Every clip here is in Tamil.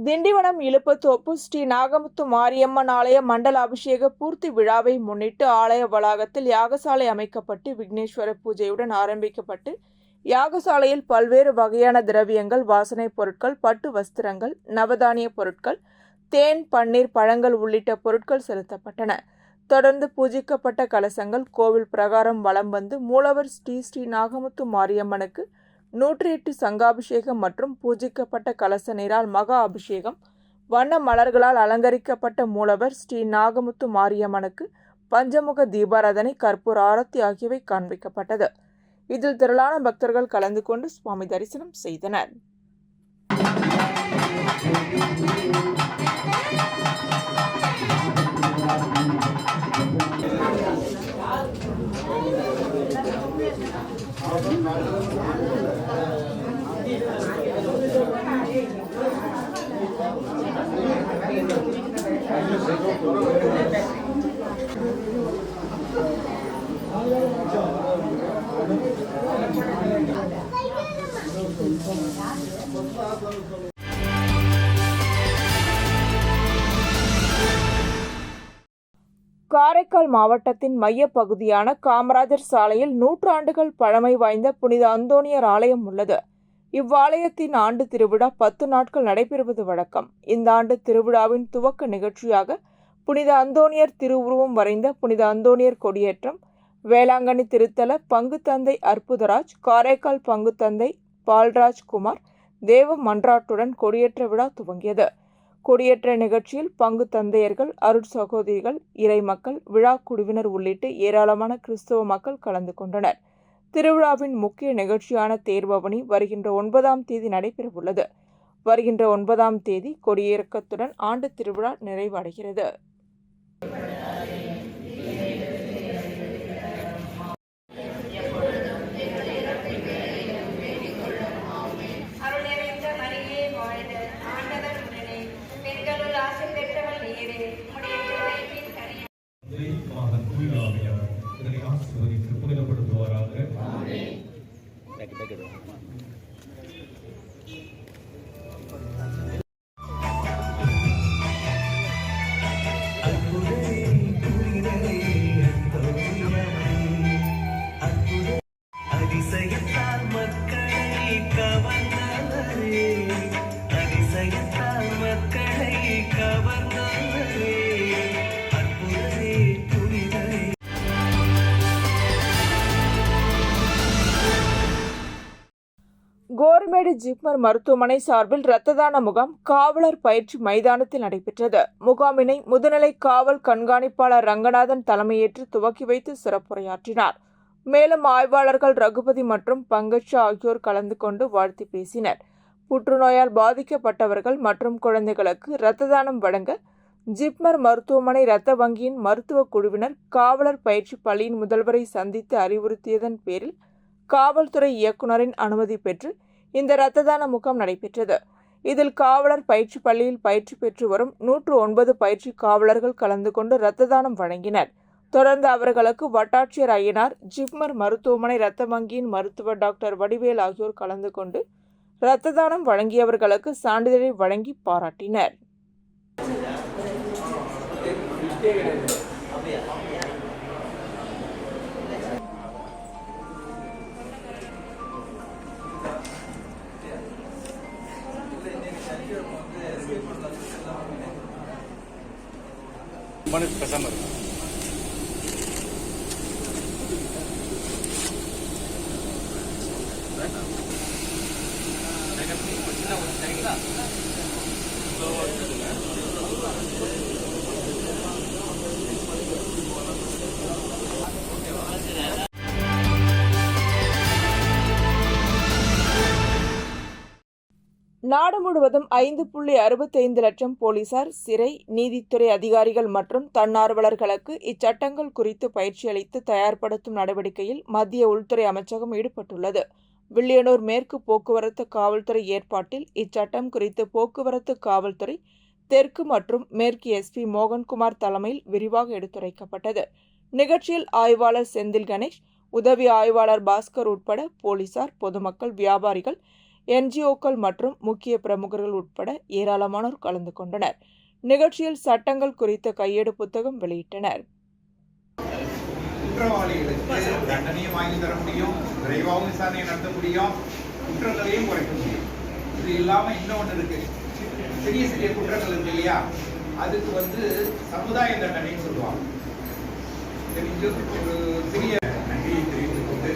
திண்டிவனம் இலுப்பத்தோப்பு ஸ்ரீ நாகமுத்து மாரியம்மன் ஆலய மண்டல அபிஷேக பூர்த்தி விழாவை முன்னிட்டு ஆலய வளாகத்தில் யாகசாலை அமைக்கப்பட்டு விக்னேஸ்வர பூஜையுடன் ஆரம்பிக்கப்பட்டு யாகசாலையில் பல்வேறு வகையான திரவியங்கள், வாசனைப் பொருட்கள், பட்டு வஸ்திரங்கள், நவதானிய பொருட்கள், தேன், பன்னீர், பழங்கள் உள்ளிட்ட பொருட்கள் செலுத்தப்பட்டன. தொடர்ந்து பூஜிக்கப்பட்ட கலசங்கள் கோவில் பிரகாரம் வலம் வந்து மூலவர் ஸ்ரீ நாகமுத்து மாரியம்மனுக்கு 108 சங்காபிஷேகம் மற்றும் பூஜிக்கப்பட்ட கலச நீரால் மகா அபிஷேகம், வண்ண மலர்களால் அலங்கரிக்கப்பட்ட மூலவர் ஸ்ரீ நாகமுத்து மாரியம்மனுக்கு பஞ்சமுக தீபாராதனை, கற்பூர ஆரத்தி ஆகியவை காண்பிக்கப்பட்டது. இதில் திரளான பக்தர்கள் கலந்து கொண்டு சுவாமி தரிசனம் செய்தனர். காரைக்கால் மாவட்டத்தின் மைய பகுதியான காமராஜர் சாலையில் 100 ஆண்டுகள் பழமை வாய்ந்த புனித அந்தோணியர் ஆலயம் உள்ளது. இவ்வாலயத்தின் ஆண்டு திருவிழா 10 நாட்கள் நடைபெறுவது வழக்கம். இந்த ஆண்டு திருவிழாவின் துவக்க நிகழ்ச்சியாக புனித அந்தோணியர் திருவுருவம் வரைந்த புனித அந்தோணியர் கொடியேற்றம், வேளாங்கண்ணி திருத்தல பங்கு தந்தை அற்புதராஜ், காரைக்கால் பங்கு தந்தை பால்ராஜ் குமார் தேவ மன்றாட்டுடன் கொடியேற்ற விழா துவங்கியது. கொடியேற்ற நிகழ்ச்சியில் பங்கு தந்தையர்கள், அருட்சகோதரிகள், இறை மக்கள், விழா குழுவினர் உள்ளிட்ட ஏராளமான கிறிஸ்தவ மக்கள் கலந்து கொண்டனர். திருவிழாவின் முக்கிய நிகழ்ச்சியான தேர்பவனி வருகின்ற 9ஆம் தேதி நடைபெறவுள்ளது. வருகின்ற 9ஆம் தேதி கொடியிறக்கத்துடன் ஆண்டு திருவிழா நிறைவடைகிறது. கோரிமேடு ஜிப்மர் மருத்துவமனை சார்பில் இரத்த தான முகாம் காவலர் பயிற்சி மைதானத்தில் நடைபெற்றது. முகாமினை முதுநிலை காவல் கண்காணிப்பாளர் ரங்கநாதன் தலைமையேற்று துவக்கி வைத்து சிறப்புரையாற்றினார். மேலும் ஆய்வாளர்கள் ரகுபதி மற்றும் பங்கஜ் ஆகியோர் கலந்து கொண்டு வாழ்த்தி பேசினர். புற்றுநோயால் பாதிக்கப்பட்டவர்கள் மற்றும் குழந்தைகளுக்கு இரத்த தானம் வழங்க ஜிப்மர் மருத்துவமனை இரத்த வங்கியின் மருத்துவ குழுவினர் காவலர் பயிற்சி பள்ளியின் முதல்வரை சந்தித்து அறிவுறுத்தியதன் பேரில் காவல்துறை இயக்குநரின் அனுமதி பெற்று இந்த இரத்த தான முகாம் நடைபெற்றது. இதில் காவலர் பயிற்சி பள்ளியில் பயிற்சி பெற்று வரும் 109 பயிற்சி காவலர்கள் கலந்து கொண்டு இரத்த தானம் வழங்கினர். தொடர்ந்து அவர்களுக்கு வட்டாட்சியர் ஐயனார், ஜிப்மர் மருத்துவமனை இரத்த வங்கியின் மருத்துவர் டாக்டர் வடிவேல் ஆகியோர் கலந்து கொண்டு இரத்த தானம் வழங்கியவர்களுக்கு சான்றிதழை வழங்கி பாராட்டினர். நாடு முழுவதும் 5.65 லட்சம் போலீசார், சிறை, நீதித்துறை அதிகாரிகள் மற்றும் தன்னார்வலர்களுக்கு இச்சட்டங்கள் குறித்து பயிற்சி அளித்து தயார்படுத்தும் நடவடிக்கையில் மத்திய உள்துறை அமைச்சகம் ஈடுபட்டுள்ளது. வில்லியனூர் மேற்கு போக்குவரத்து காவல்துறை ஏற்பாட்டில் இச்சட்டம் குறித்து போக்குவரத்து காவல்துறை தெற்கு மற்றும் மேற்கு எஸ்பி மோகன்குமார் தலைமையில் விரிவாக எடுத்துரைக்கப்பட்டது. நிகழ்ச்சியில் ஆய்வாளர் செந்தில் கணேஷ், உதவி ஆய்வாளர் பாஸ்கர் உட்பட போலீசார், பொதுமக்கள், வியாபாரிகள் NGO-க்கள் மற்றும் முக்கிய பிரமுகர்கள் உட்பட ஏராளமானோர் கலந்து கொண்டனர். நிகழ்ச்சியில் சட்டங்கள் குறித்த கையேடு புத்தகம் வெளியிட்டனர். குற்றவாளிகளுக்கு தண்டனையும் வாங்கி தர முடியும், விரைவாகவும் விசாரணை நடத்த முடியும், குற்றங்களையும் குறைக்க முடியும். இது இல்லாம இன்னொன்று இருக்கு, சிறிய சிறிய குற்றங்கள் இருக்கு இல்லையா, அதுக்கு சமுதாய தண்டனைன்னு சொல்லுவாங்க. ஒரு சிறிய நன்றியை தெரிவித்துக் கொண்டு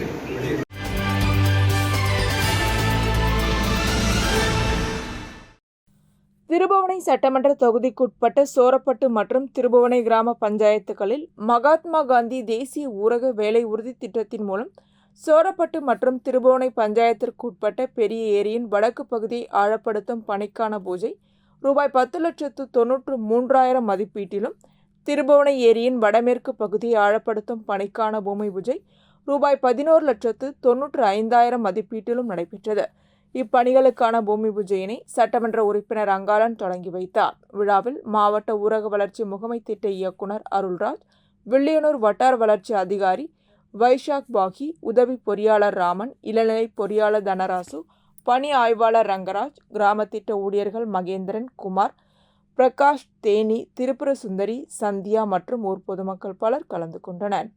திருபுவனை சட்டமன்ற தொகுதிக்குட்பட்ட சோரப்பட்டு மற்றும் திருபுவனை கிராம பஞ்சாயத்துகளில் மகாத்மா காந்தி தேசிய ஊரக வேலை உறுதி திட்டத்தின் மூலம் சோரப்பட்டு மற்றும் திருபுவனை பஞ்சாயத்திற்குட்பட்ட பெரிய ஏரியின் வடக்கு பகுதியை ஆழப்படுத்தும் பணிக்கான பூஜை ரூபாய் 10,93,000 மதிப்பீட்டிலும், திருபுவனை ஏரியின் வடமேற்கு பகுதியை ஆழப்படுத்தும் பணிக்கான பூமி பூஜை ரூபாய் 11,95,000 மதிப்பீட்டிலும் நடைபெற்றது. இப்பணிகளுக்கான பூமி பூஜையினை சட்டமன்ற உறுப்பினர் அங்காளன் தொடங்கி வைத்தார். விழாவில் மாவட்ட ஊரக வளர்ச்சி முகமை திட்ட இயக்குனர் அருள்ராஜ், வில்லியனூர் வட்டார வளர்ச்சி அதிகாரி வைஷாக் பாகி, உதவி பொறியாளர் ராமன், இளநிலை பொறியாளர் தனராசு, பணி ஆய்வாளர் ரங்கராஜ், கிராம திட்ட ஊழியர்கள் மகேந்திரன், குமார், பிரகாஷ், தேனி, திரிபுர சுந்தரி, சந்தியா மற்றும் ஊர் பொதுமக்கள் பலர் கலந்து கொண்டனர்.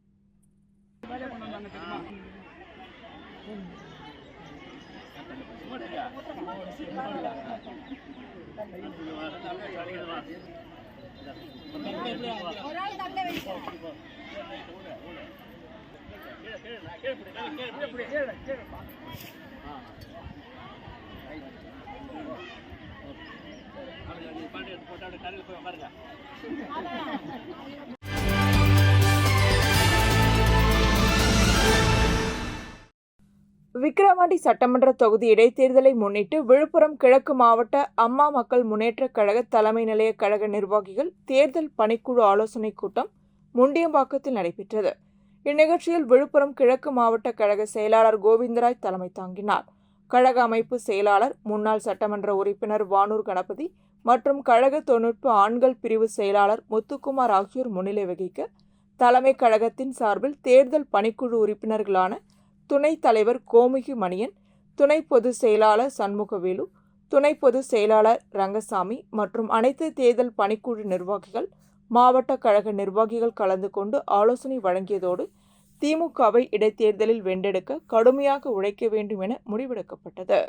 விக்கிரவாண்டி சட்டமன்ற தொகுதி இடைத்தேர்தலை முன்னிட்டு விழுப்புரம் கிழக்கு மாவட்ட அம்மா மக்கள் முன்னேற்றக் கழக தலைமை நிலைய கழக நிர்வாகிகள் தேர்தல் பணிக்குழு ஆலோசனைக் கூட்டம் முண்டியம்பாக்கத்தில் நடைபெற்றது. இந்நிகழ்ச்சியில் விழுப்புரம் கிழக்கு மாவட்ட கழக செயலாளர் கோவிந்தராஜ் தலைமை தாங்கினார். கழக அமைப்பு செயலாளர், முன்னாள் சட்டமன்ற உறுப்பினர் வானூர் கணபதி மற்றும் கழக தொழில்நுட்ப ஆண்கள் பிரிவு செயலாளர் முத்துக்குமார் ஆகியோர் முன்னிலை வகிக்க, தலைமை கழகத்தின் சார்பில் தேர்தல் பணிக்குழு உறுப்பினர்களான துணைத் தலைவர் கோமுகி மணியன், துணை பொதுச் செயலாளர் சண்முகவேலு, துணை பொதுச் செயலாளர் ரங்கசாமி மற்றும் அனைத்து தேர்தல் பணிக்குழு நிர்வாகிகள், மாவட்ட கழக நிர்வாகிகள் கலந்து கொண்டு ஆலோசனை வழங்கியதோடு திமுகவை இடைத்தேர்தலில் வென்றெடுக்க கடுமையாக உழைக்க வேண்டும் என முடிவெடுக்கப்பட்டது.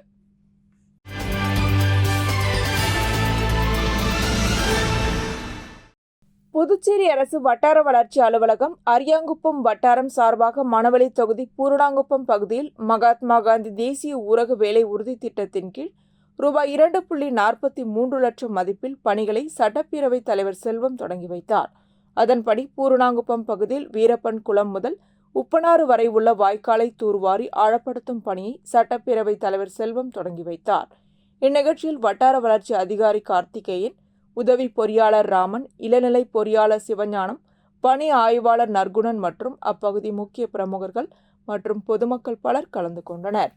புதுச்சேரி அரசு வட்டார வளர்ச்சி அலுவலகம் அரியாங்குப்பம் வட்டாரம் சார்பாக மணவெளி தொகுதி பூரணாங்குப்பம் பகுதியில் மகாத்மா காந்தி தேசிய ஊரக வேலை உறுதி திட்டத்தின் கீழ் ரூபாய் 2.43 லட்சம் மதிப்பில் பணிகளை சட்டப்பேரவைத் தலைவர் செல்வம் தொடங்கி வைத்தார். அதன்படி பூரணாங்குப்பம் பகுதியில் வீரப்பன் குளம் முதல் உப்பனாறு வரை உள்ள வாய்க்காலை தூர்வாரி ஆழப்படுத்தும் பணியை சட்டப்பேரவைத் தலைவர் செல்வம் தொடங்கி வைத்தார். இந்நிகழ்ச்சியில் வட்டார வளர்ச்சி அதிகாரி கார்த்திகேயன், உதவி பொறியாளர் ராமன், இளநிலை பொறியாளர் சிவஞானம், பணி ஆய்வாளர் நற்குணன் மற்றும் அப்பகுதி முக்கிய பிரமுகர்கள் மற்றும் பொதுமக்கள் பலர் கலந்து கொண்டனர்.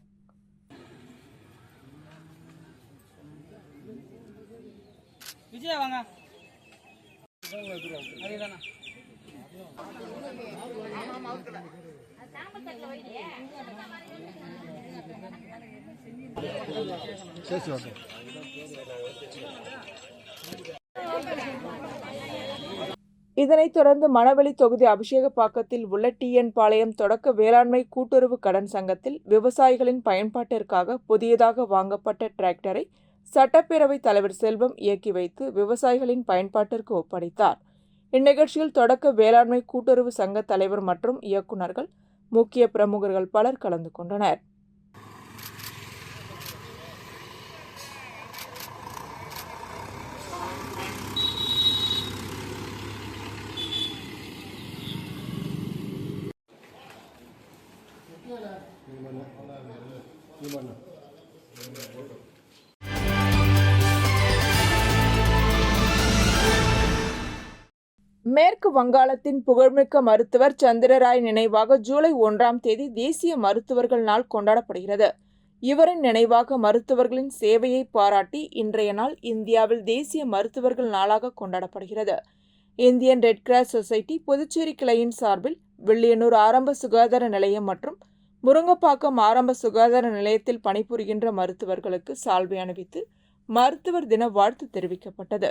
இதனைத் தொடர்ந்து மணவெளி தொகுதி அபிஷேகப்பாக்கத்தில் உள்ள TN பாளையம் தொடக்க வேளாண்மை கூட்டுறவு கடன் சங்கத்தில் விவசாயிகளின் பயன்பாட்டிற்காக புதியதாக வாங்கப்பட்ட டிராக்டரை சட்டப்பேரவைத் தலைவர் செல்வம் இயக்கி வைத்து விவசாயிகளின் பயன்பாட்டிற்கு ஒப்படைத்தார். இந்நிகழ்ச்சியில் தொடக்க வேளாண்மை கூட்டுறவு சங்க தலைவர் மற்றும் இயக்குநர்கள், முக்கிய பிரமுகர்கள் பலர் கலந்து கொண்டனர். மேற்கு வங்காளத்தின் புகழ்மிக்க மருத்துவர் சந்திரராய் நினைவாக ஜூலை 1ஆம் தேதி தேசிய மருத்துவர்கள் நாள் கொண்டாடப்படுகிறது. இவரின் நினைவாக மருத்துவர்களின் சேவையை பாராட்டி இன்றைய நாள் இந்தியாவில் தேசிய மருத்துவர்கள் நாளாக கொண்டாடப்படுகிறது. Indian red cross society Puducherry கிளையின் சார்பில் வில்லியனூர் ஆரம்ப சுகாதார நிலையம் மற்றும் முருங்கப்பாக்கம் ஆரம்ப சுகாதார நிலையத்தில் பணிபுரிகின்ற மருத்துவர்களுக்கு சால்வை அணிவித்து மருத்துவர் தின வாழ்த்து தெரிவிக்கப்பட்டது.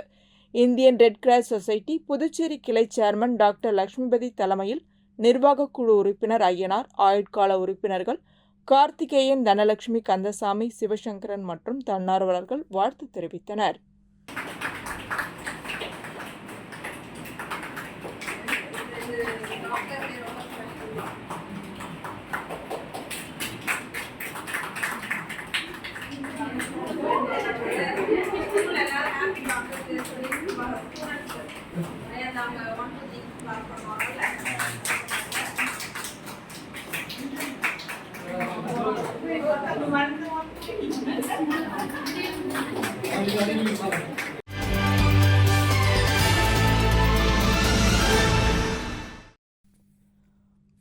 Indian red cross society Puducherry கிளை சேர்மன் டாக்டர் லட்சுமிபதி தலைமையில் நிர்வாக குழு உறுப்பினர் ஐயனார், ஆயுட்கால உறுப்பினர்கள் கார்த்திகேயன், தனலட்சுமி, கந்தசாமி, சிவசங்கரன் மற்றும் தன்னார்வலர்கள் வாழ்த்து தெரிவித்தனர்.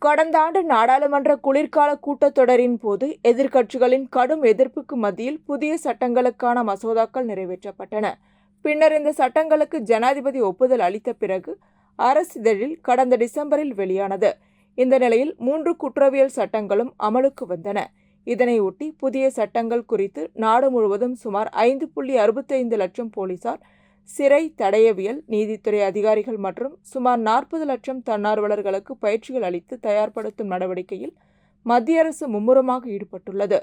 கடந்த ஆண்டு நாடாளுமன்ற குளிர்கால கூட்டத்தொடரின் போது எதிர்க்கட்சிகளின் கடும் எதிர்ப்புக்கு மத்தியில் புதிய சட்டங்களுக்கான மசோதாக்கள் நிறைவேற்றப்பட்டன. பின்னர் இந்த சட்டங்களுக்கு ஜனாதிபதி ஒப்புதல் அளித்த பிறகு அரசிதழில் கடந்த டிசம்பரில் வெளியானது. இந்த நிலையில் 3 குற்றவியல் சட்டங்களும் அமலுக்கு வந்தன. இதனையொட்டி புதிய சட்டங்கள் குறித்து நாடு முழுவதும் சுமார் 5.65 லட்சம் போலீசார், சிறை தடயவியல், நீதித்துறை அதிகாரிகள் மற்றும் சுமார் 40 லட்சம் தன்னார்வலர்களுக்கு பயிற்சிகள் அளித்து தயார்படுத்தும் நடவடிக்கையில் மத்திய அரசு மும்முரமாக ஈடுபட்டுள்ளது.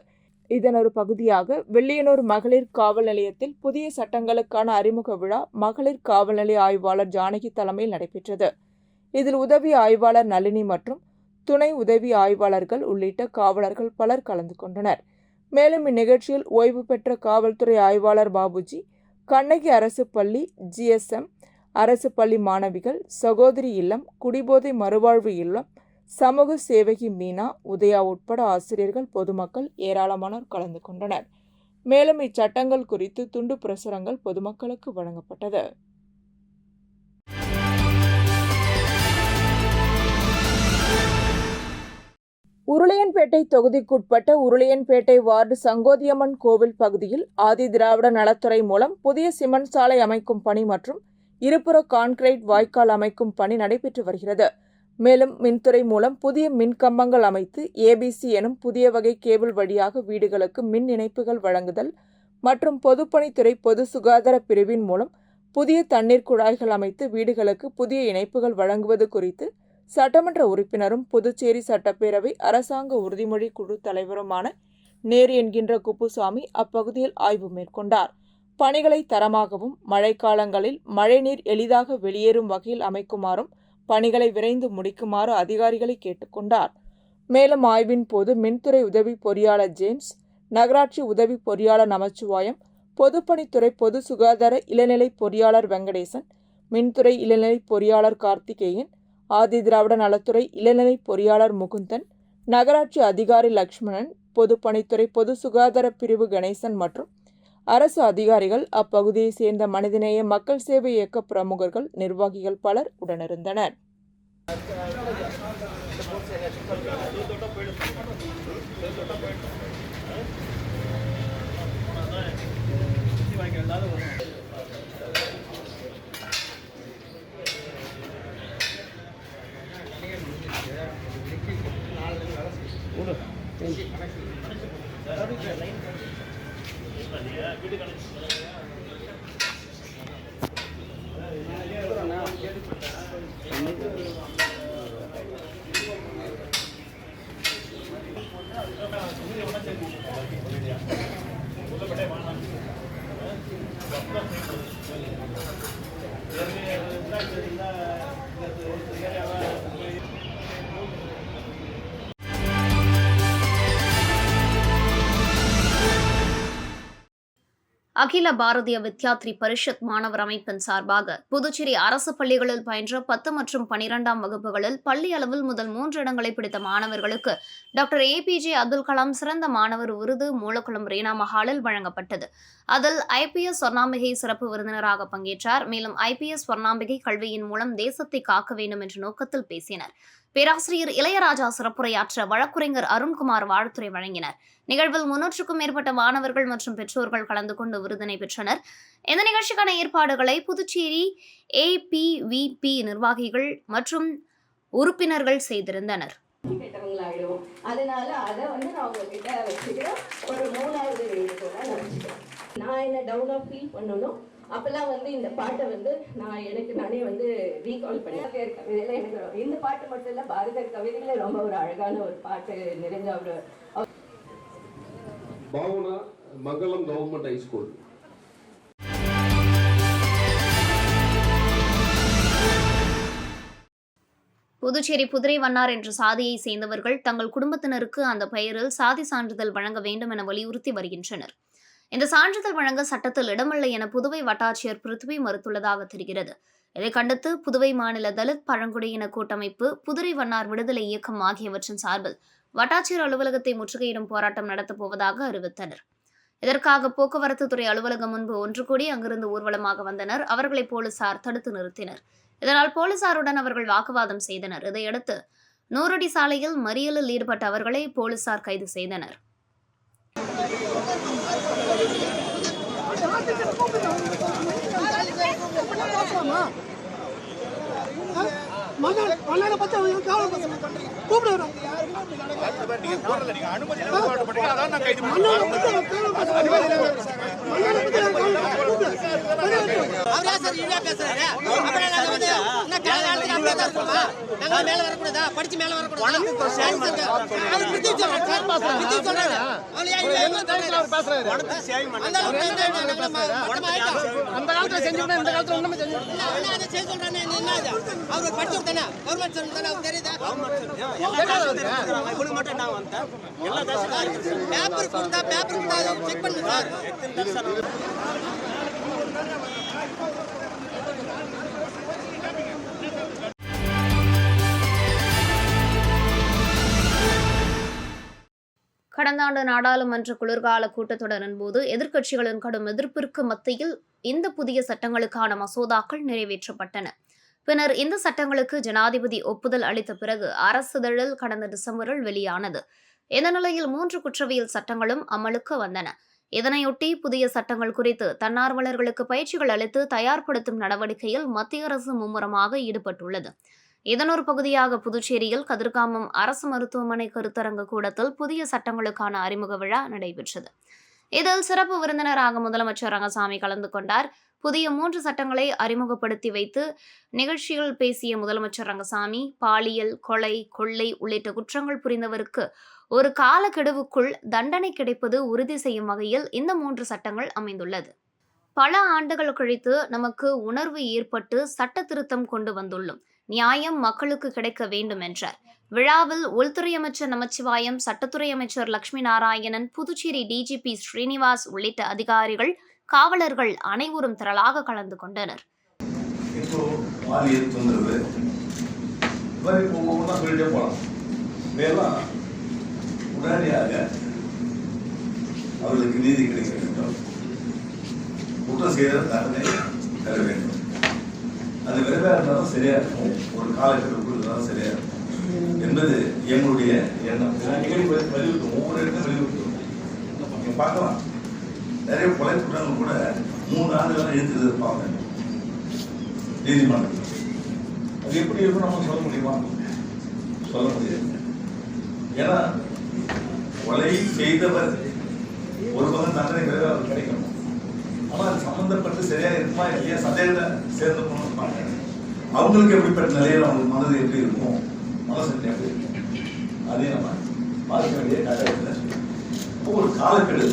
இதன் ஒரு பகுதியாக வெள்ளியனூர் மகளிர் காவல் நிலையத்தில் புதிய சட்டங்களுக்கான அறிமுக விழா மகளிர் காவல் நிலைய ஆய்வாளர் ஜானகி தலைமையில் நடைபெற்றது. இதில் உதவி ஆய்வாளர் நளினி மற்றும் துணை உதவி ஆய்வாளர்கள் உள்ளிட்ட காவலர்கள் பலர் கலந்து கொண்டனர். மேலும் இந்நிகழ்ச்சியில் ஓய்வு பெற்ற காவல்துறை ஆய்வாளர் பாபுஜி, கண்ணகி அரசு பள்ளி, GSM அரசு பள்ளி மாணவிகள், சகோதரி இல்லம், குடிபோதை மறுவாழ்வு இல்லம், சமூக சேவகி மீனா, உதயா உட்பட ஆசிரியர்கள், பொதுமக்கள் ஏராளமானோர் கலந்து கொண்டனர். மேலும் இச்சட்டங்கள் குறித்து துண்டு பிரசுரங்கள் பொதுமக்களுக்கு வழங்கப்பட்டது. உருளையன்பேட்டை தொகுதிக்குட்பட்ட உருளையன்பேட்டை வார்டு சங்கோதியம்மன் கோவில் பகுதியில் ஆதி திராவிட நலத்துறை மூலம் புதிய சிமெண்ட் சாலை அமைக்கும் பணி மற்றும் இருபுற கான்கிரீட் வாய்க்கால் அமைக்கும் பணி நடைபெற்று வருகிறது. மேலும் மின்துறை மூலம் புதிய மின் கம்பங்கள் அமைத்து ABC எனும் புதிய வகை கேபிள் வழியாக வீடுகளுக்கு மின் இணைப்புகள் வழங்குதல் மற்றும் பொதுப்பணித்துறை பொது சுகாதார பிரிவின் மூலம் புதிய தண்ணீர் குழாய்கள் அமைத்து வீடுகளுக்கு புதிய இணைப்புகள் வழங்குவது குறித்து சட்டமன்ற உறுப்பினரும் புதுச்சேரி சட்டப்பேரவை அரசாங்க உறுதிமொழி குழு தலைவருமான நேரு என்கின்ற குப்புசாமி அப்பகுதியில் ஆய்வு மேற்கொண்டார். பணிகளை தரமாகவும் மழைக்காலங்களில் மழைநீர் எளிதாக வெளியேறும் வகையில் அமைக்குமாறும் பணிகளை விரைந்து முடிக்குமாறு அதிகாரிகளை கேட்டுக்கொண்டார். மேலும் ஆய்வின் போது மின்துறை உதவி பொறியாளர் ஜேம்ஸ், நகராட்சி உதவி பொறியாளர் நமச்சிவாயம், பொதுப்பணித்துறை பொது சுகாதார இளநிலை பொறியாளர் வெங்கடேசன், மின்துறை இளநிலை பொறியாளர் கார்த்திகேயன், ஆதி திராவிட நலத்துறை இளநிலை பொறியாளர் முகுந்தன், நகராட்சி அதிகாரி லட்சுமணன், பொதுப்பணித்துறை பொது சுகாதார பிரிவு கணேசன் மற்றும் அரசு அதிகாரிகள், அப்பகுதியை சேர்ந்த மனிதநேய மக்கள் சேவை இயக்க பிரமுகர்கள், நிர்வாகிகள் பலர் உடனிருந்தனர். அகில பாரதிய வித்யார்த்தி பரிஷத் மாணவர் அமைப்பின் சார்பாக புதுச்சேரி அரசு பள்ளிகளில் பயின்ற 10 மற்றும் 12ஆம் வகுப்புகளில் பள்ளி அளவில் முதல் 3 இடங்களை பிடித்த மாணவர்களுக்கு டாக்டர் APJ அப்துல் கலாம் சிறந்த மாணவர் விருது மூலக்குளம் ரீனா மஹாலில் வழங்கப்பட்டது. அதில் IPS ஸ்வர்ணாம்பிகை சிறப்பு விருந்தினராக பங்கேற்றார். மேலும் IPS ஸ்வர்ணாம்பிகை கல்வியின் மூலம் தேசத்தை காக்க வேண்டும் என்ற நோக்கத்தில் பேசினர். பேராசிரியர் இளையராஜா சிறப்புரையாற்ற வழக்குரைஞர் அருண்குமார் வாழ்த்துரை வழங்கினர். நிகழ்வில் 300க்கும் மேற்பட்ட மாணவர்கள் மற்றும் பெற்றோர்கள் கலந்து கொண்டு விருதினை பெற்றனர். இந்த நிகழ்ச்சிக்கான ஏற்பாடுகளை புதுச்சேரி APVP நிர்வாகிகள் மற்றும் உறுப்பினர்கள் செய்திருந்தனர். கெட்டவங்களாயிடுவோம். அதனால அதை நான் உங்ககிட்ட வச்சுக்கிறேன். ஒரு 3வது வேண்டுகோள நினைச்சுக்கிறேன். நான் என்ன டவுனா ஃபீல் பண்ணணும், அப்பெல்லாம் இந்த பாட்டை நான் எனக்கு நானே ரீகால் பண்ணி கவிதையில எனக்கு இந்த பாட்டு மட்டும் இல்ல, பாரதியார் கவிதையில ரொம்ப ஒரு அழகான ஒரு பாட்டு நிறைஞ்ச ஒரு பாவனா மங்களம் கவர்மெண்ட் ஹைஸ்கூல். புதுச்சேரி புதுரை வண்ணார் என்ற சாதியை சேர்ந்தவர்கள் தங்கள் குடும்பத்தினருக்கு அந்த பெயரில் சாதி சான்றிதழ் வழங்க வேண்டும் என வலியுறுத்தி வருகின்றனர். இந்த சான்றிதழ் வழங்க சட்டத்தில் இடமில்லை என புதுவை வட்டாட்சியர் பிருத்வி மறுத்துள்ளதாக தெரிகிறது. இதை கண்டித்து புதுவை மாநில தலித் பழங்குடியின கூட்டமைப்பு, புதுரை வண்ணார் விடுதலை இயக்கம் ஆகியவற்றின் சார்பில் வட்டாட்சியர் அலுவலகத்தை முற்றுகையிடும் போராட்டம் நடத்தப் போவதாக அறிவித்தனர். இதற்காக போக்குவரத்து துறை அலுவலகம் முன்பு ஒன்று கூடி அங்கிருந்து ஊர்வலமாக வந்தனர். அவர்களை போலீசார் தடுத்து நிறுத்தினர். இதனால் போலீசாருடன் அவர்கள் வாக்குவாதம் செய்தனர். இதையடுத்து 100 அடி சாலையில் மறியலில் ஈடுபட்ட அவர்களை போலீசார் கைது செய்தனர். கடந்த ஆண்டு நாடாளுமன்ற குளிர்கால கூட்டத்தொடரின் போது எதிர்க்கட்சிகளின் கடும் எதிர்ப்பிற்கு மத்தியில் இந்த புதிய சட்டங்களுக்கான மசோதாக்கள் நிறைவேற்றப்பட்டன. பின்னர் இந்த சட்டங்களுக்கு ஜனாதிபதி ஒப்புதல் அளித்த பிறகு அரசிதழில் கடந்த டிசம்பரில் வெளியானது. இந்த நிலையில் 3 குற்றவியல் சட்டங்களும் அமலுக்கு வந்தன. இதனையொட்டி புதிய சட்டங்கள் குறித்து தன்னார்வலர்களுக்கு பயிற்சிகள் அளித்து தயார்படுத்தும் நடவடிக்கையில் மத்திய அரசு மும்முரமாக ஈடுபட்டுள்ளது. இதன் ஒரு பகுதியாக புதுச்சேரியில் கதிர்காமம் அரசு மருத்துவமனை கருத்தரங்கு கூடத்தில் புதிய சட்டங்களுக்கான அறிமுக விழா நடைபெற்றது. இதில் சிறப்பு விருந்தினராக முதலமைச்சர் ரங்கசாமி கலந்து கொண்டார். புதிய 3 சட்டங்களை அறிமுகப்படுத்தி வைத்து நிகழ்ச்சியில் பேசிய முதலமைச்சர் ரங்கசாமி, பாலியல், கொலை, கொள்ளை உள்ளிட்ட குற்றங்கள் புரிந்தவருக்கு ஒரு காலக்கெடுவுக்குள் தண்டனை கிடைப்பது உறுதி செய்யும் வகையில் இந்த 3 சட்டங்கள் அமைந்துள்ளது. பல ஆண்டுகள் கழித்து நமக்கு உணர்வு ஏற்பட்டு சட்ட திருத்தம் கொண்டு வந்துள்ளோம். நியாயம் மக்களுக்கு கிடைக்க வேண்டும் என்றார். விழாவில் உள்துறை அமைச்சர் நமச்சிவாயம், சட்டத்துறை அமைச்சர் லட்சுமி நாராயணன், புதுச்சேரி டிஜிபி ஸ்ரீனிவாஸ் உள்ளிட்ட அதிகாரிகள், காவலர்கள் அனைவரும் திரளாக கலந்து கொண்டனர். உடனடியாக அவர்களுக்கு நீதி கிடைக்க வேண்டும், குற்றம் செய்த தண்டனை தர வேண்டும். அது விரைவாக இருந்தாலும் சரியா இருக்கும், ஒரு காலக்கெடுக்குள் இருந்தாலும் சரியா இருக்கும் என்பது எங்களுடைய எண்ணம். வலியுறுத்தும், ஒவ்வொரு இடத்தையும் வலியுறுத்தும். நீங்க பார்க்கலாம், நிறைய கொலை குற்றங்கள் கூட 3 ஆண்டுகள் எழுத்து இருப்பாங்க நீதிமன்றத்தில். அது எப்படி இருக்கும் நம்ம சொல்ல முடியுமா? சொல்ல முடியாது. ஏன்னா கொலை செய்தவர் ஒரு பக்கம் தண்டனை விரைவாக கிடைக்கணும். ஆனால் அது சம்பந்தப்பட்டு சரியாக இருக்குமா இல்லையா சந்தேகத்தை சேர்ந்து போனாங்க. அவங்களுக்கு எப்படிப்பட்ட நிலையில் அவங்களுக்கு மனது எப்படி இருக்கும், மனசு எப்படி இருக்கும், அதையும் நம்ம பார்க்க வேண்டிய கட்டாயத்தில் ஒரு காலக்கெடு,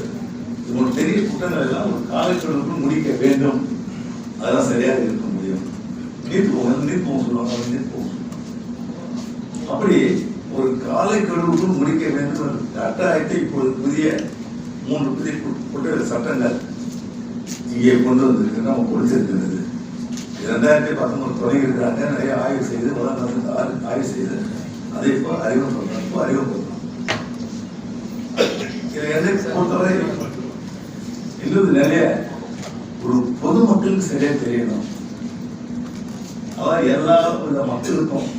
ஒரு பெரிய குற்றங்கள் எல்லாம் ஒரு காலக்கெடுக்குள் முடிக்க வேண்டும். அதெல்லாம் சரியாக இருக்க முடியும். நீர்ப்போம் சொல்லுவாங்க, நீர்ப்போம். அப்படி ஒரு காலக்கெடுவுக்குள் முடிக்க வேண்டும் கட்டாயத்தை இப்போது புதிய 3 புதிய குற்ற சட்டங்கள் இங்கே கொண்டு வந்திருக்கு, நம்ம கொடுத்திருக்கிறது. 2019 தொடங்கி இருக்கிறாங்க. நிறைய ஆய்வு செய்து ஆய்வு செய்து அதை இப்போ அறிமுகப்படுத்தணும். இதை எதை பொறுத்தவரை இன்னும் நிறைய ஒரு பொதுமக்களுக்கு சரியா தெரியணும். அதான் எல்லா வித மக்களுக்கும்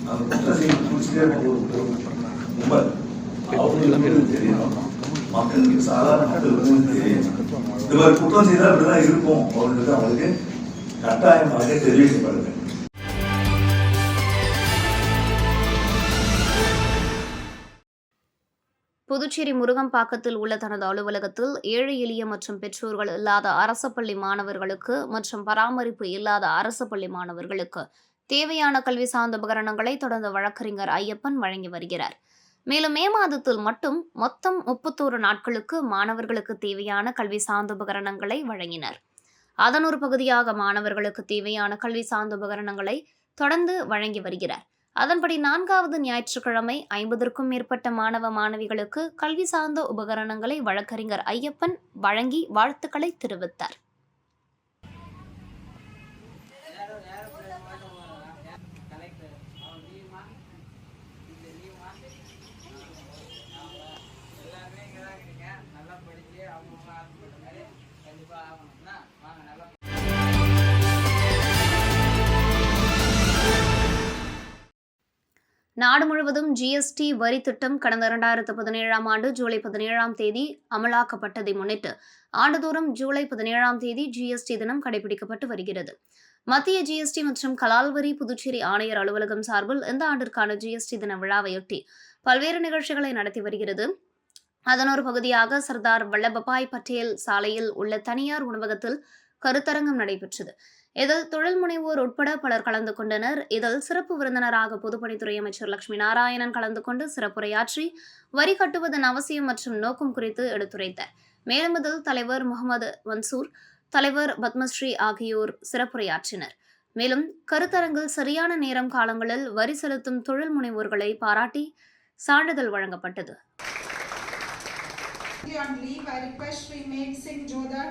அந்த குற்றம் செய்ய குடிச்சிட்டே கும்பல் அவங்களுக்கு தெரியணும், மக்களுக்கு சாதாரண மக்களுக்கு தெரியணும். இது மாதிரி குற்றம் செய்தால் அப்படிதான் இருக்கும் அவங்களுக்கு அவங்களுக்கு கட்டாயமாக தெரிவிக்கப்படுது. புதுச்சேரி முருகம்பாக்கத்தில் உள்ள தனது அலுவலகத்தில் ஏழை எளிய மற்றும் பெற்றோர்கள் இல்லாத அரசு பள்ளி மாணவர்களுக்கு மற்றும் பராமரிப்பு இல்லாத அரசு பள்ளி மாணவர்களுக்கு தேவையான கல்வி சார்ந்த உபகரணங்களை தொடர்ந்து வழக்கறிஞர் ஐயப்பன் வழங்கி வருகிறார். மேலும் மே மாதத்தில் மட்டும் மொத்தம் 31 நாட்களுக்கு மாணவர்களுக்கு தேவையான கல்வி சார்ந்த உபகரணங்களை வழங்கினர். அதன் ஒரு பகுதியாக மாணவர்களுக்கு தேவையான கல்வி சார்ந்த உபகரணங்களை தொடர்ந்து வழங்கி வருகிறார். அதன்படி 4வது ஞாயிற்றுக்கிழமை 50க்கும் மேற்பட்ட மாணவ மாணவிகளுக்கு கல்வி சார்ந்த உபகரணங்களை வழக்கறிஞர் ஐயப்பன் வழங்கி வாழ்த்துக்களை தெரிவித்தார். நாடு முழுவதும் ஜிஎஸ்டி வரி திட்டம் கடந்த 2017ஆம் ஆண்டு ஜூலை 17ஆம் தேதி அமலாக்கப்பட்டதை முன்னிட்டு ஆண்டுதோறும் ஜூலை 17ஆம் தேதி ஜிஎஸ்டி தினம் கடைபிடிக்கப்பட்டு வருகிறது. மத்திய ஜிஎஸ்டி மற்றும் கலால் வரி புதுச்சேரி ஆணையர் அலுவலகம் சார்பில் இந்த ஆண்டிற்கான ஜிஎஸ்டி தின விழாவையொட்டி பல்வேறு நிகழ்ச்சிகளை நடத்தி வருகிறது. அதன் ஒரு பகுதியாக சர்தார் வல்லபாய் பட்டேல் சாலையில் உள்ள தனியார் உணவகத்தில் கருத்தரங்கம் நடைபெற்றது. இதில் தொழில் முனைவோர் உட்பட பலர் கலந்து கொண்டனர். இதில் சிறப்பு விருந்தினராக பொதுப்பணித்துறை அமைச்சர் லட்சுமி நாராயணன் கலந்து கொண்டு சிறப்புரையாற்றி வரி கட்டுவதன் அவசியம் மற்றும் நோக்கம் குறித்து எடுத்துரைத்தார். மேலும் இதில் தலைவர் முகமது மன்சூர், தலைவர் பத்மஸ்ரீ ஆகியோர் சிறப்புரையாற்றினர். மேலும் கருத்தரங்கில் சரியான நேரம் காலங்களில் வரி செலுத்தும் தொழில் முனைவோர்களை பாராட்டி சான்றிதழ் வழங்கப்பட்டது. On leave, I request Shri Meg Singh Jodhar,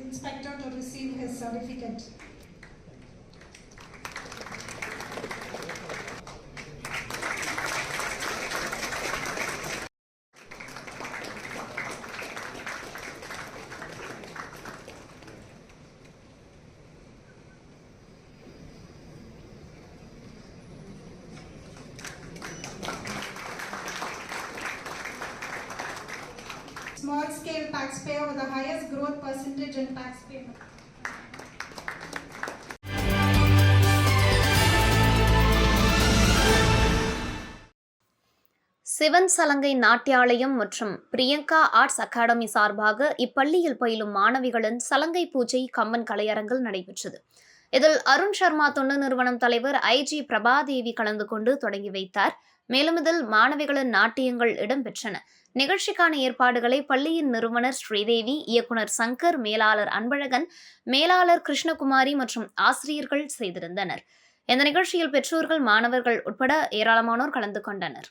Inspector, to receive his certificate. Small scale taxpayer with the highest growth percentage in tax payment. Sivan சலங்கை நாட்டியாலயம் மற்றும் பிரியங்கா ஆர்ட்ஸ் அகாடமி சார்பாக இப்பள்ளியில் பயிலும் மாணவிகளின் சலங்கை பூஜை கம்மன் கலையரங்கில் நடைபெற்றது. இதில் அருண் சர்மா தொண்டு நிறுவனம் தலைவர் ஐஜி பிரபாதேவி கலந்து கொண்டு தொடங்கி வைத்தார். மேலும் இதில் மாணவிகளின் நாட்டியங்கள் இடம்பெற்றன. நிகழ்ச்சிக்கான ஏற்பாடுகளை பள்ளியின் நிறுவனர் ஸ்ரீதேவி, இயக்குனர் சங்கர், மேலாளர் அன்பழகன், மேலாளர் கிருஷ்ணகுமாரி மற்றும் ஆசிரியர்கள் செய்திருந்தனர். இந்த நிகழ்ச்சியில் பெற்றோர்கள், மாணவர்கள் உட்பட ஏராளமானோர் கலந்து கொண்டனர்.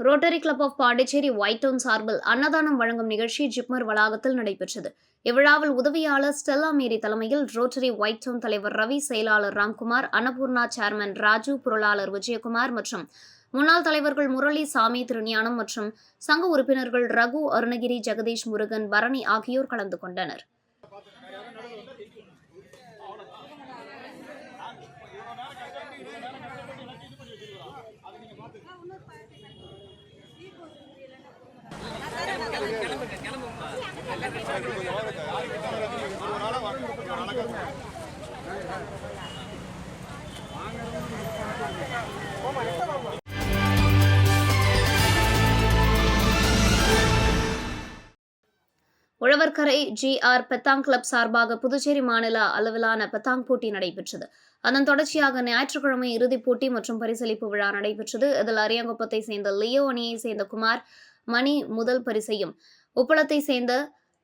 Rotary club of Pondicherry white town சார்பில் அன்னதானம் வழங்கும் நிகழ்ச்சி ஜிப்மர் வளாகத்தில் நடைபெற்றது. இவ்விழாவில் உதவியாளர் ஸ்டெல்லா மேரி தலைமையில் ரோட்டரி ஒயிட் டவுன் தலைவர் ரவி, செயலாளர் ராம்குமார், அன்னபூர்ணா சேர்மன் ராஜு, பொருளாளர் விஜயகுமார் மற்றும் முன்னாள் தலைவர்கள் முரளி, சாமி, திருஞானம் மற்றும் சங்க உறுப்பினர்கள் ரகு, அருணகிரி, ஜெகதீஷ், முருகன், பரணி ஆகியோர் கலந்து கொண்டனர். உழவர்கரை ஜிஆர் பெத்தாங் கிளப் சார்பாக புதுச்சேரி மாநில அளவிலான பெத்தாங் போட்டி நடைபெற்றது. அதன் தொடர்ச்சியாக ஞாயிற்றுக்கிழமை இறுதிப் போட்டி மற்றும் பரிசளிப்பு விழா நடைபெற்றது. இதில் அரியாங்குப்பத்தை சேர்ந்த லியோ அணியை சேர்ந்த குமார் மணி முதல் பரிசையும், உப்பளத்தை சேர்ந்த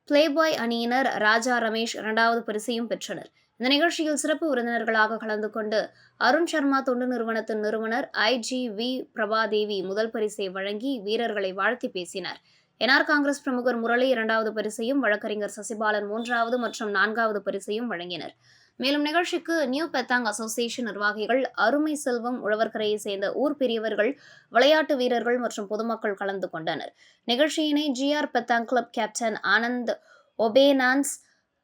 பிளேபாய் அணியினர் ராஜா, ரமேஷ் 2வது பரிசையும் பெற்றனர். இந்த நிகழ்ச்சியில் சிறப்பு விருந்தினர்களாக கலந்து கொண்டு அருண் சர்மா தொண்டு நிறுவனத்தின் நிறுவனர் ஐஜி வி பிரபாதேவி முதல் பரிசை வழங்கி வீரர்களை வாழ்த்தி பேசினார். என்ஆர் காங்கிரஸ் பிரமுகர் முரளி 2வது பரிசையும், வழக்கறிஞர் சசிபாலன் 3வது மற்றும் 4வது பரிசையும் வழங்கினர். மேலும் நிகழ்ச்சிக்கு நியூ பெத்தாங் அசோசியேஷன் நிர்வாகிகள், அருமை செல்வம் உழவர்கரையை சேர்ந்த ஊர் பெரியவர்கள், விளையாட்டு வீரர்கள் மற்றும் பொதுமக்கள் கலந்து கொண்டனர். நிகழ்ச்சியினை GR petanque club captain Anand ஒபேனான்ஸ்,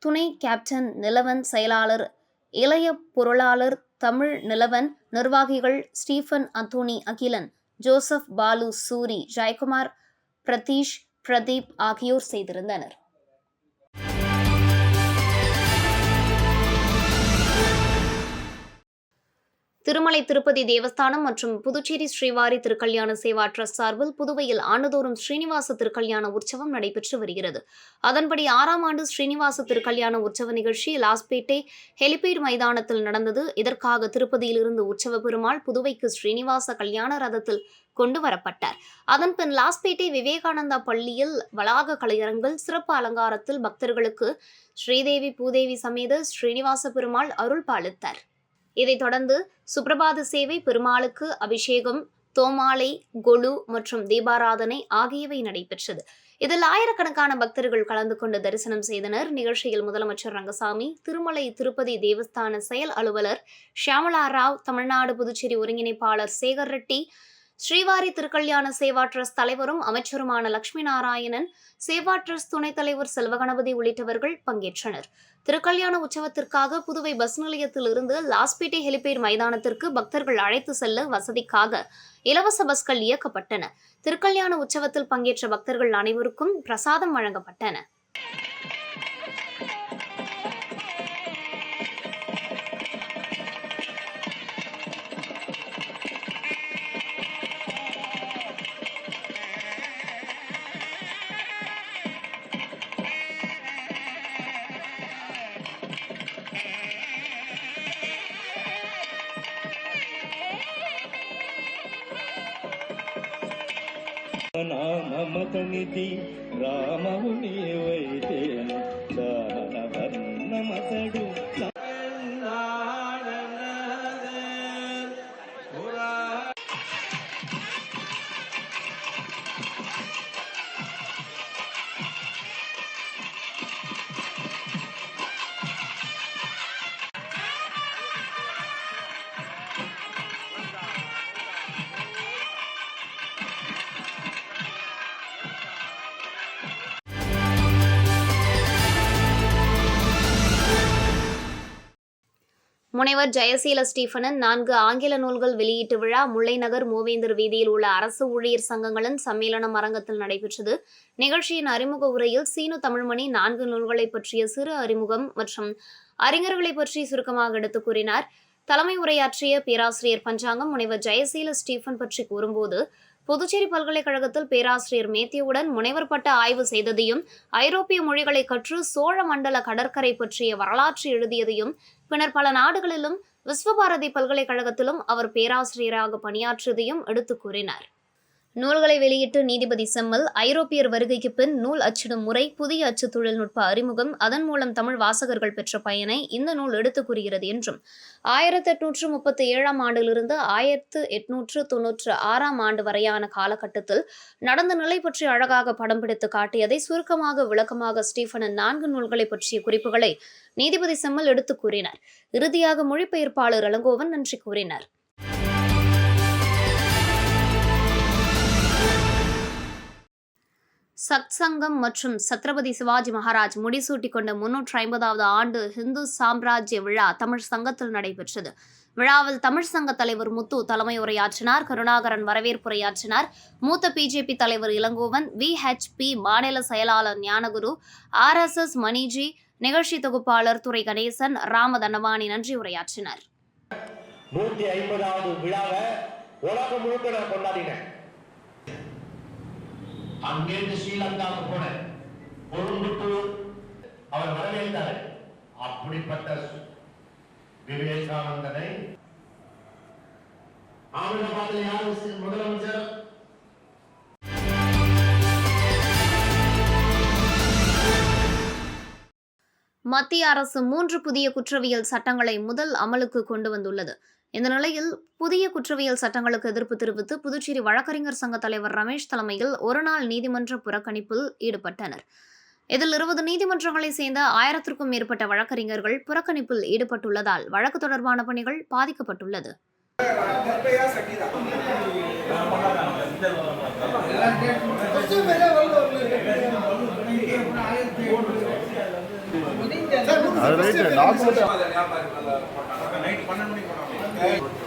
துணை கேப்டன் நிலவன், செயலாளர் இளைய பொருளாளர் தமிழ் நிலவன், நிர்வாகிகள் Stephen Anthony Akilan, Joseph Balu Suri, Jayakumar, Pradeesh, Pradeep ஆகியோர் செய்திருந்தனர். திருமலை திருப்பதி தேவஸ்தானம் மற்றும் புதுச்சேரி ஸ்ரீவாரி திருக்கல்யாண சேவா டிரஸ்ட் சார்பில் புதுவையில் ஆண்டுதோறும் ஸ்ரீனிவாச திருக்கல்யாண உற்சவம் நடைபெற்று வருகிறது. அதன்படி 6ஆம் ஆண்டு ஸ்ரீனிவாச திருக்கல்யாண உற்சவ நிகழ்ச்சி லாஸ்பேட்டை ஹெலிபேட் மைதானத்தில் நடந்தது. இதற்காக திருப்பதியிலிருந்து உற்சவ பெருமாள் புதுவைக்கு ஸ்ரீனிவாச கல்யாண ரதத்தில் கொண்டு வரப்பட்டார். அதன்பின் லாஸ்பேட்டை விவேகானந்தா பள்ளியில் வளாக கலையரங்கில் சிறப்பு அலங்காரத்தில் பக்தர்களுக்கு ஸ்ரீதேவி பூதேவி சமேத ஸ்ரீனிவாச பெருமாள் அருள் பாலித்தார். இதைத் தொடர்ந்து சுப்பிரபாத சேவை, பெருமாளுக்கு அபிஷேகம், தோமாலை, கொலு மற்றும் தீபாராதனை ஆகியவை நடைபெற்றது. இதில் ஆயிரக்கணக்கான பக்தர்கள் கலந்து கொண்டு தரிசனம் செய்தனர். நிகழ்ச்சியில் முதலமைச்சர் ரங்கசாமி, திருமலை திருப்பதி தேவஸ்தான செயல் அலுவலர் ஷியாமலா ராவ், தமிழ்நாடு புதுச்சேரி ஒருங்கிணைப்பாளர் சேகர் ரெட்டி, ஸ்ரீவாரி திருக்கல்யாண சேவா டிரஸ்ட் தலைவரும் அமைச்சருமான லட்சுமி நாராயணன், சேவா டிரஸ்ட் துணைத் தலைவர் செல்வகணபதி உள்ளிட்டவர்கள் பங்கேற்றனர். திருக்கல்யாண உற்சவத்திற்காக புதுவை பஸ் நிலையத்தில் இருந்து லாஸ்பேட்டை ஹெலிபேட் மைதானத்திற்கு பக்தர்கள் அழைத்து செல்ல வசதிக்காக இலவச பஸ்கள் இயக்கப்பட்டன. திருக்கல்யாண உற்சவத்தில் பங்கேற்ற பக்தர்கள் அனைவருக்கும் பிரசாதம் வழங்கப்பட்டன. నామమతనిధి రామవు నీవైతేను దాన వర్ణమతడు முனைவர் ஜெயசீல ஸ்டீபனன் 4 ஆங்கில நூல்கள் வெளியீட்டு விழா முல்லைநகர் மூவேந்தர் வீதியில் உள்ள அரசு ஊழியர் சங்கங்களின் சம்மேளனம் அரங்கத்தில் நடைபெற்றது. நிகழ்ச்சியின் அறிமுக உரையில் சீனு தமிழ்மணி 4 நூல்களை பற்றிய சிறு அறிமுகம் மற்றும் அறிஞர்களை பற்றி சுருக்கமாக எடுத்துக் கூறினார். தலைமை உரையாற்றிய பேராசிரியர் பஞ்சாங்கம் முனைவர் ஜெயசீல ஸ்டீபன் பற்றி கூறும்போது, புதுச்சேரி பல்கலைக்கழகத்தில் பேராசிரியர் மேத்யூவுடன் முனைவர் பட்ட ஆய்வு செய்ததையும், ஐரோப்பிய மொழிகளை கற்று சோழ மண்டல கடற்கரை பற்றிய வரலாற்று எழுதியதையும், பின்னர் பல நாடுகளிலும் விஸ்வபாரதி பல்கலைக்கழகத்திலும் அவர் பேராசிரியராக பணியாற்றியதையும் எடுத்துக் கூறினார். நூல்களை வெளியிட்டு நீதிபதி செம்மல், ஐரோப்பியர் வருகைக்கு பின் நூல் அச்சிடும் முறை, புதிய அச்சு தொழில்நுட்ப அறிமுகம், அதன் மூலம் தமிழ் வாசகர்கள் பெற்ற பயனை இந்த நூல் எடுத்துக் கூறுகிறது என்றும், 1837ஆம் ஆண்டிலிருந்து 1896ஆம் ஆண்டு வரையான காலகட்டத்தில் நடந்த நிலை பற்றி அழகாக படம் பிடித்து காட்டியதை சுருக்கமாக விளக்கமாக ஸ்டீபனின் 4 நூல்களை பற்றிய குறிப்புகளை நீதிபதி செம்மல் எடுத்துக் கூறினார். இறுதியாக மொழிபெயர்ப்பாளர் இளங்கோவன் நன்றி கூறினார். சத்சங்கம் மற்றும் சத்ரபதி சிவாஜி மகாராஜ் முடிசூட்டிக் கொண்ட 350வது ஆண்டு இந்து சாம்ராஜ்ய விழா தமிழ் சங்கத்தில் நடைபெற்றது. விழாவில் தமிழ் சங்க தலைவர் முத்து தலைமை உரையாற்றினார். கருணாகரன் வரவேற்புரையாற்றினார். மூத்த பிஜேபி தலைவர் இளங்கோவன், VHP மாநில செயலாளர் ஞானகுரு, RSS மணிஜி, நிகழ்ச்சி தொகுப்பாளர் துரை கணேசன், ராமதண்டவாணி நன்றி உரையாற்றினர். 150வது விழாவை உலகம் முழுக்க நான் கொண்டாடினேன். அங்கிருந்து ஸ்ரீலங்காவுக்கு போனேன். கொழும்புத்தூர் அவர் வரவேற்றார். அப்படிப்பட்ட விவேகானந்தனை அகமதாபாத்தில் யார் முதலமைச்சர்? மத்திய அரசு 3 புதிய குற்றவியல் சட்டங்களை முதல் அமலுக்கு கொண்டு வந்துள்ளது. இந்த நிலையில் புதிய குற்றவியல் சட்டங்களுக்கு எதிர்ப்பு தெரிவித்து புதுச்சேரி வழக்கறிஞர் சங்க தலைவர் ரமேஷ் தலைமையில் ஒருநாள் நீதிமன்ற புறக்கணிப்பில் ஈடுபட்டனர். இதில் 20 நீதிமன்றங்களை சேர்ந்த 1000க்கும் மேற்பட்ட வழக்கறிஞர்கள் புறக்கணிப்பில் ஈடுபட்டுள்ளதால் வழக்கு தொடர்பான பணிகள் பாதிக்கப்பட்டுள்ளது. நைட் 12 மணிக்கு